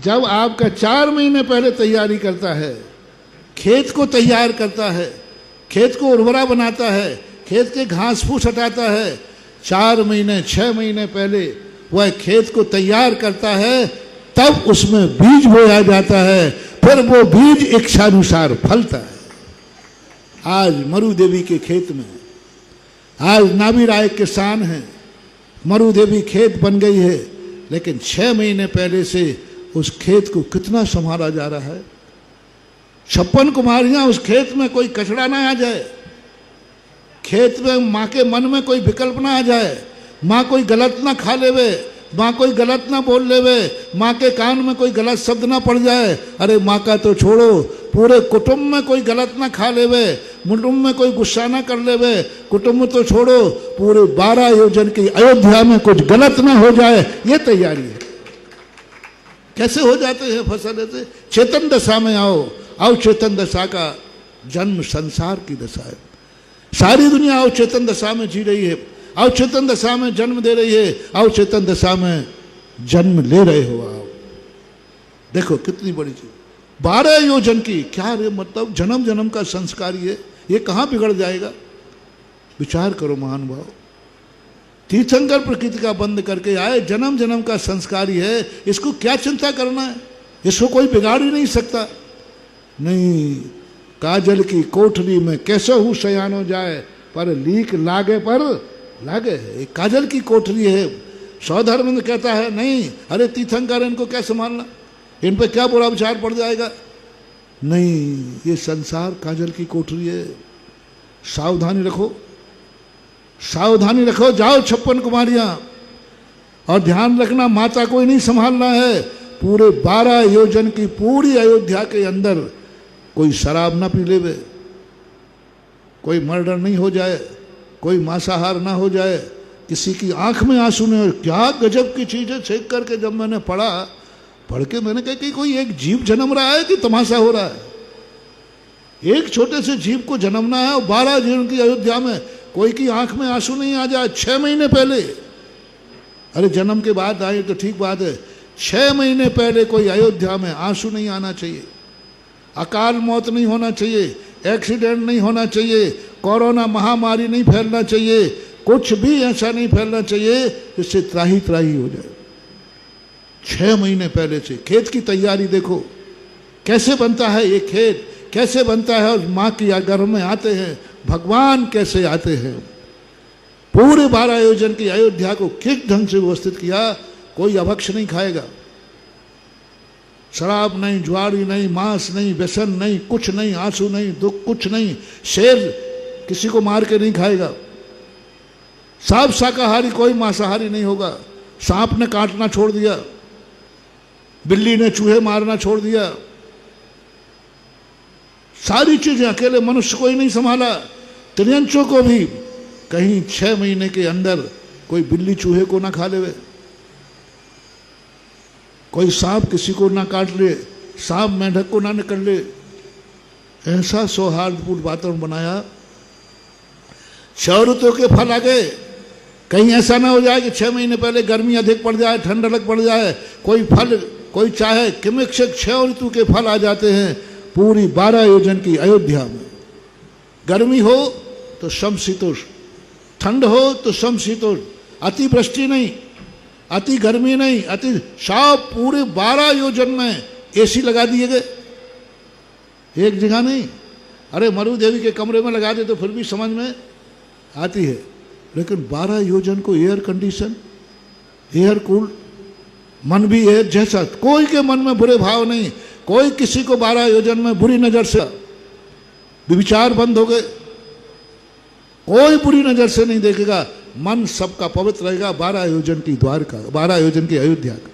जब आपका 4 महीने पहले तैयारी करता है, खेत को तैयार करता है, खेत को उर्वरा बनाता है, खेत के घास फूस हटाता है, 4 महीने 6 महीने पहले वह खेत को तैयार करता है, तब उसमें बीज बोया जाता है, फिर वो बीज इच्छानुसार फलता है। आज मरु देवी के खेत में, आज नाभी राय किसान हैं, मरु देवी खेत बन गई है, लेकिन 6 महीने पहले से उस खेत को कितना संभाला जा रहा है। 56 कुमारियां उस खेत में कोई कचरा ना आ जाए, खेत में माँ के मन में कोई विकल्प ना आ जाए, माँ कोई गलत ना खा लेवे, माँ कोई गलत ना बोल लेवे, माँ के कान में कोई गलत शब्द ना पड़ जाए। अरे माँ का तो छोड़ो, पूरे कुटुंब में कोई गलत ना खा लेवे, कुटुंब में कोई गुस्सा ना कर लेवे, कुटुंब तो छोड़ो, पूरे 12 योजन की अयोध्या में कुछ गलत ना हो जाए, ये तैयारी है। कैसे हो जाते हैं फसल ऐसे? चेतन दशा में आओ, अवचेतन दशा का जन्म संसार की दशा है। सारी दुनिया अवचेतन दशा में जी रही है, अवचेतन दशा में जन्म दे रही है, अवचेतन दशा में जन्म ले रहे हो आप। देखो कितनी बड़ी चीज, 12 योजन की क्या रे, मतलब जन्म जन्म का संस्कार ये कहाँ बिगड़ जाएगा? विचार करो महानुभाव। तीर्थंकर प्रकृति का बंद करके आए, जन्म जन्म का संस्कार ही है, इसको क्या चिंता करना है? इसको कोई बिगाड़ ही नहीं सकता। नहीं, काजल की कोठरी में कैसे हूँ शयानो जाए, पर लीक लागे पर लागे है। एक काजल की कोठरी है। सौधर्म कहता है नहीं, अरे तीर्थंकर इनको क्या संभालना, इन पे क्या बुरा विचार पड़ जाएगा। नहीं, ये संसार काजल की कोठरी है। सावधानी रखो, सावधानी रखो। जाओ 56 कुमारियां, और ध्यान रखना माता को ही नहीं संभालना है, पूरे 12 योजन की पूरी अयोध्या के अंदर कोई शराब ना पी लेवे, कोई मर्डर नहीं हो जाए, कोई मांसाहार ना हो जाए, किसी की आंख में आंसू नहीं हो। क्या गजब की चीज है। छेक करके जब मैंने पढ़ के मैंने कहा कि कोई एक जीव जन्म रहा है कि तमाशा हो रहा है। एक छोटे से जीव को जन्मना है और 12 जीवन की अयोध्या में कोई की आंख में आंसू नहीं आ जाए 6 महीने पहले। अरे जन्म के बाद आए तो ठीक बात है, 6 महीने पहले कोई अयोध्या में आंसू नहीं आना चाहिए, अकाल मौत नहीं होना चाहिए, एक्सीडेंट नहीं होना चाहिए, कोरोना महामारी नहीं फैलना चाहिए, कुछ भी ऐसा नहीं फैलना चाहिए जिससे त्राही त्राही हो जाए। 6 महीने पहले से खेत की तैयारी देखो कैसे बनता है, ये खेत कैसे बनता है, और माँ की गर्भ में आते हैं भगवान कैसे आते हैं। पूरे 12 योजन की अयोध्या को किस ढंग से व्यवस्थित किया। कोई अभक्ष नहीं खाएगा, शराब नहीं, जुआरी नहीं, मांस नहीं, व्यसन नहीं, कुछ नहीं, आंसू नहीं, दुख कुछ नहीं। शेर किसी को मार के नहीं खाएगा, सब शाकाहारी, कोई मांसाहारी नहीं होगा। सांप ने काटना छोड़ दिया, बिल्ली ने चूहे मारना छोड़ दिया, सारी चीजें अकेले मनुष्य को ही नहीं संभाला, त्रियंचों को भी। कहीं 6 महीने के अंदर कोई बिल्ली चूहे को ना खा लेवे, कोई सांप किसी को ना काट ले, सांप मेंढक को ना निकल ले। ऐसा सौहार्दपूर्ण वातावरण बनाया। 6 ऋतुओं के फल आ गए। कहीं ऐसा ना हो जाए कि 6 महीने पहले गर्मी अधिक पड़ जाए, ठंड अलग पड़ जाए, कोई फल कोई चाहे किमिक्षक 6 ऋतु के फल आ जाते हैं पूरी 12 योजन की अयोध्या में। गर्मी हो तो समशीतोष्ण, ठंड हो तो समशीतोष्ण, अति वृष्टि नहीं, अति गर्मी नहीं, अति साफ। पूरे 12 योजन में एसी लगा दिए गए, एक जगह नहीं। अरे मरु देवी के कमरे में लगा दे तो फिर भी समझ में आती है, लेकिन 12 योजन को एयर कंडीशन, एयर कूल्ड, मन भी है जैसा, कोई के मन में बुरे भाव नहीं, कोई किसी को 12 योजन में बुरी नजर से, विचार बंद हो गए, कोई बुरी नजर से नहीं देखेगा, मन सबका पवित्र रहेगा। 12 योजन की द्वारका, 12 योजन की अयोध्या का।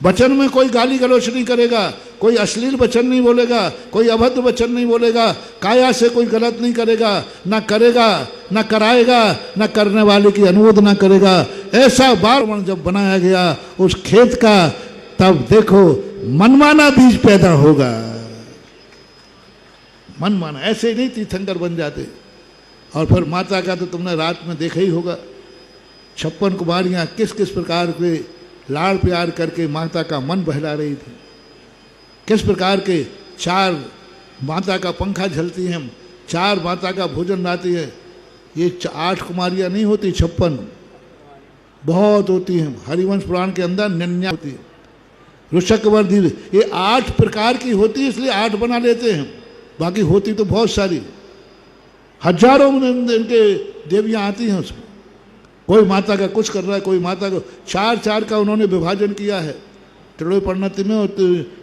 वचन में कोई गाली गलौच नहीं करेगा, कोई अश्लील वचन नहीं बोलेगा, कोई अभद्र वचन नहीं बोलेगा, काया से कोई गलत नहीं करेगा, ना करेगा, ना कराएगा, ना करने वाले की अनुमोद ना करेगा। ऐसा वातावरण जब बनाया गया उस खेत का, तब देखो मनमाना बीज पैदा होगा। मनमाना, ऐसे नहीं तीर्थंकर बन जाते। और फिर माता का तो तुमने रात में देखा ही होगा, 56 कुमारियाँ किस किस प्रकार के लाड़ प्यार करके माता का मन बहला रही थी। किस प्रकार के 4 माता का पंखा झलती हैं, 4 माता का भोजन लाती है। ये 8 कुमारियाँ नहीं होती, 56 बहुत होती हैं। हरिवंश पुराण के अंदर 99 होती है। ऋषकवर्धी ये 8 प्रकार की होती है, इसलिए 8 बना लेते हैं, बाकी होती तो बहुत सारी, हजारों में इनके देवियाँ आती हैं उसमें। कोई माता का कुछ कर रहा है, कोई माता को 4 का उन्होंने विभाजन किया है त्रयोदश परिणति में। और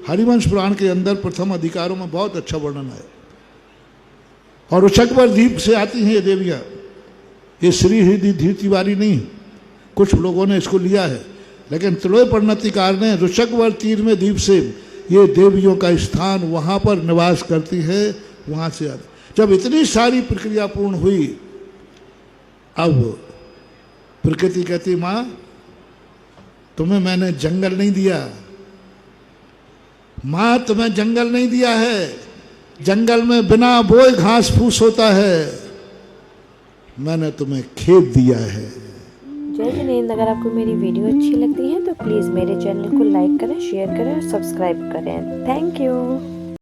हरिवंश पुराण के अंदर प्रथम अधिकारों में बहुत अच्छा वर्णन है। और ऋषकवर्धी से आती हैं ये देवियाँ, ये श्री हृदय धीरती वाली नहीं, कुछ लोगों ने इसको लिया है, लेकिन त्रयोदश परिणतिकार ने ऋषकवर्धी तीर में द्वीप से ये देवियों का स्थान वहाँ पर निवास करती है, वहाँ से आती। जब इतनी सारी प्रक्रिया पूर्ण हुई, अब प्रकृति कहती माँ तुम्हें मैंने जंगल नहीं दिया, माँ तुम्हें जंगल नहीं दिया है, जंगल में बिना बोए घास फूस होता है, मैंने तुम्हें खेत दिया है। जय जिनेंद्र। अगर आपको मेरी वीडियो अच्छी लगती है तो प्लीज़ मेरे चैनल को लाइक करें, शेयर करें और सब्सक्राइब करें। Thank you.